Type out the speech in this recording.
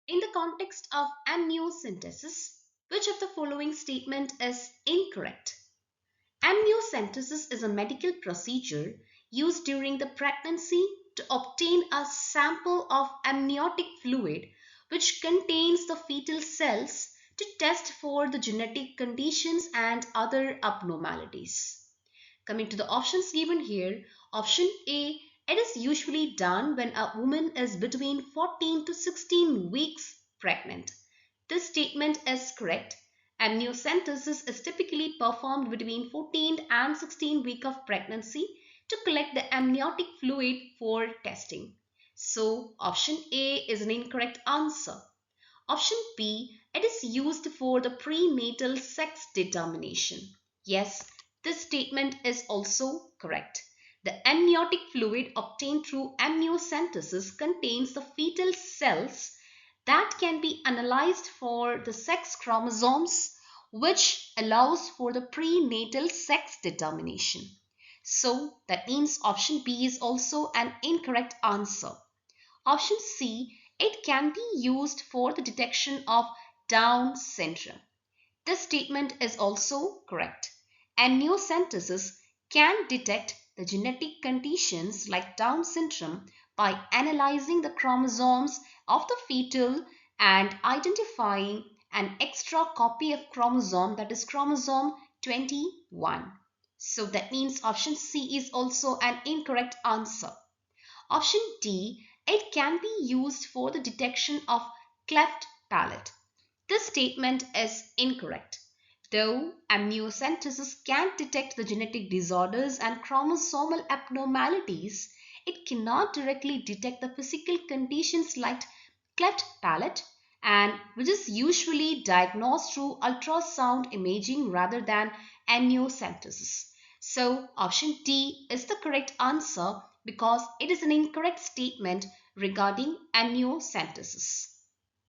In the context of amniocentesis, which of the following statement is incorrect? Amniocentesis is a medical procedure used during the pregnancy to obtain a sample of amniotic fluid which contains the fetal cells to test for the genetic conditions and other abnormalities. Coming to the options given here, option A, it is usually done when a woman is between 14 to 16 weeks pregnant. This statement is correct. Amniocentesis is typically performed between 14th and 16th week of pregnancy to collect the amniotic fluid for testing. So option A is an incorrect answer. Option B, it is used for the prenatal sex determination. Yes, this statement is also correct. The amniotic fluid obtained through amniocentesis contains the fetal cells that can be analyzed for the sex chromosomes, which allows for the prenatal sex determination. So that means option B is also an incorrect answer. Option C, it can be used for the detection of Down syndrome. This statement is also correct. Amniocentesis can detect the genetic conditions like Down syndrome by analyzing the chromosomes of the fetal and identifying an extra copy of chromosome, that is chromosome 21. So that means option C is also an incorrect answer. Option D, it can be used for the detection of cleft palate. This statement is incorrect. Though amniocentesis can detect the genetic disorders and chromosomal abnormalities, it cannot directly detect the physical conditions like cleft palate, and which is usually diagnosed through ultrasound imaging rather than amniocentesis. So option D is the correct answer because it is an incorrect statement regarding amniocentesis.